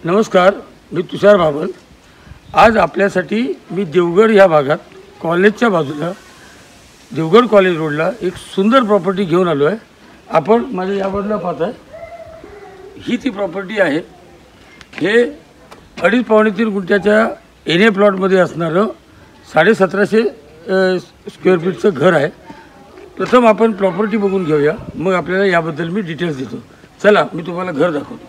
नमस्कार, मी तुषार बाबल। आज आपल्यासाठी मी देवगड या भागात कॉलेजच्या बाजूला देवगड कॉलेज रोडला एक सुंदर प्रॉपर्टी घेऊन आलो आहे। आपण माझ्या या बाजूला पाहताय, ही ती प्रॉपर्टी आहे। हे 2.5-3 गुंठ्याच्या एन प्लॉटमध्ये असणारं 1750 स्क्वेअर फीटचं घर आहे। प्रथम आपण प्रॉपर्टी बघून घेऊया, मग आपल्याला याबद्दल मी डिटेल्स देतो। चला, मी तुम्हाला घर दाखवतो।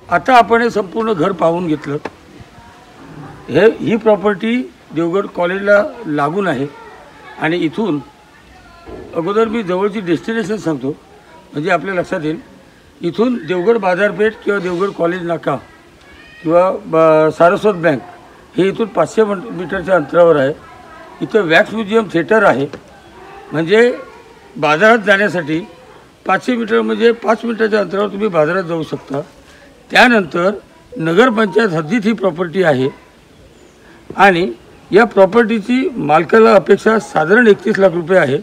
आता आपण हे संपूर्ण घर पाहून घेतलं। ही प्रॉपर्टी देवगड कॉलेजला लागून आहे आणि इथून अगोदर मी जवळची डेस्टिनेशन सांगतो, म्हणजे आपल्या लक्षात येईल। इथून देवगड बाजारपेठ किंवा देवगड कॉलेज नाका किंवा सारस्वत बँक हे इथून 500 मीटरच्या अंतरावर आहे। इथं वॅक्स म्युझियम थिएटर आहे, म्हणजे बाजारात जाण्यासाठी 500 मीटर म्हणजे 5 मिनिटाच्या अंतरावर तुम्ही बाजारात जाऊ शकता। त्यानंतर नगरपंचायत हद्दीत ही प्रॉपर्टी आहे आणि या प्रॉपर्टीची मालकाला अपेक्षा साधारण 31 लाख रुपये आहे,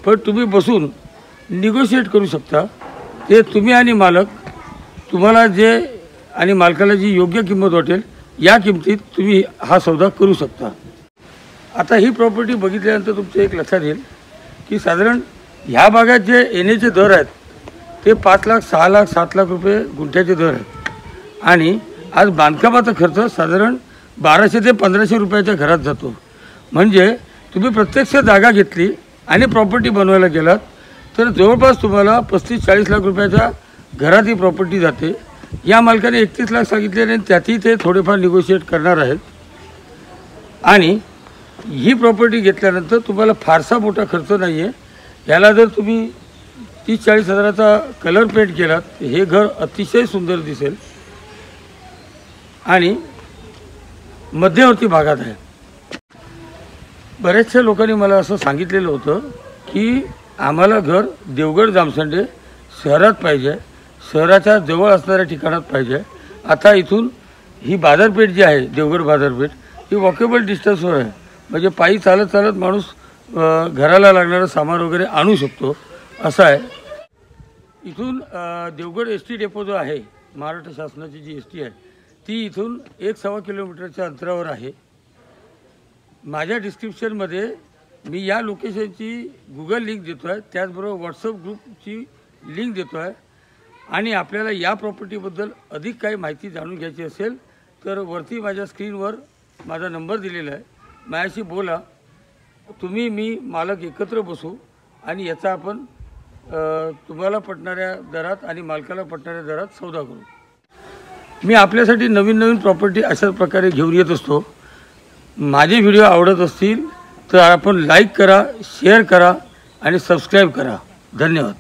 पण तुम्ही बसून निगोशिएट करू शकता। ते तुम्ही आणि मालक, तुम्हाला जे आणि मालकाला जी योग्य किंमत वाटेल या किमतीत तुम्ही हा सौदा करू शकता। आता ही प्रॉपर्टी बघितल्यानंतर तुमच्या एक लक्षात येईल की साधारण ह्या भागात जे येण्याचे दर आहेत ते 5 लाख 6 लाख 7 लाख रुपये गुंठ्याचे दर आहेत आणि आज बांधकामाचा खर्च साधारण 1200 ते 1500 रुपयाच्या घरात जातो. म्हणजे तुम्ही प्रत्यक्ष जागा घेतली आणि प्रॉपर्टी बनवायला गेलात तर जवळपास तुम्हाला 35-40 लाख रुपयाच्या घरात ही प्रॉपर्टी जाते. या मालकाने 31 लाख सांगितलेले आणि त्यातही ते थोडेफार निगोशिएट करणार आहेत. आणि ही प्रॉपर्टी घेतल्यानंतर तुम्हाला फारसा मोठा खर्च नाही आहे. याला जर तुम्ही 30-40 हजाराचा कलर पेंट केलात हे घर अतिशय सुंदर दिसेल आणि मध्यवर्ती भागात आहे. बऱ्याचशा लोकांनी मला असं सांगितलेलं होतं की आम्हाला घर देवगड जामसंडे शहरात पाहिजे, शहराच्या जवळ असणाऱ्या ठिकाणात पाहिजे. आता इथून ही बाजारपेठ जी आहे देवगड बाजारपेठ ही वॉकेबल डिस्टन्सवर आहे. म्हणजे पायी चालत चालत माणूस घराला लागणारं सामान वगैरे आणू शकतो असं आहे. इथून देवगड ST डेपो जो आहे महाराष्ट्र शासनाची जी ST आहे ती इथून 1-1.25 किलोमीटरच्या अंतरावर आहे. माझ्या डिस्क्रिप्शनमध्ये मी या लोकेशनची गुगल लिंक देतो आहे, त्याचबरोबर व्हॉट्सअप ग्रुपची लिंक देतो आहे. आणि आपल्याला या प्रॉपर्टीबद्दल अधिक काही माहिती जाणून घ्यायची असेल तर वरती माझ्या स्क्रीनवर माझा नंबर दिलेला आहे, माझ्याशी बोला. तुम्ही मी मालक एकत्र बसू आणि याचा आपण तुम्हाला पटणाऱ्या दरात आणि मालकाला पटणाऱ्या दरात सौदा करू. मी आपल्यासाठी नवीन प्रॉपर्टी अशाच प्रकारे घेऊन येत असतो. माझे व्हिडिओ आवडत असतील तर आपण लाईक करा, शेअर करा आणि सबस्क्राईब करा. धन्यवाद.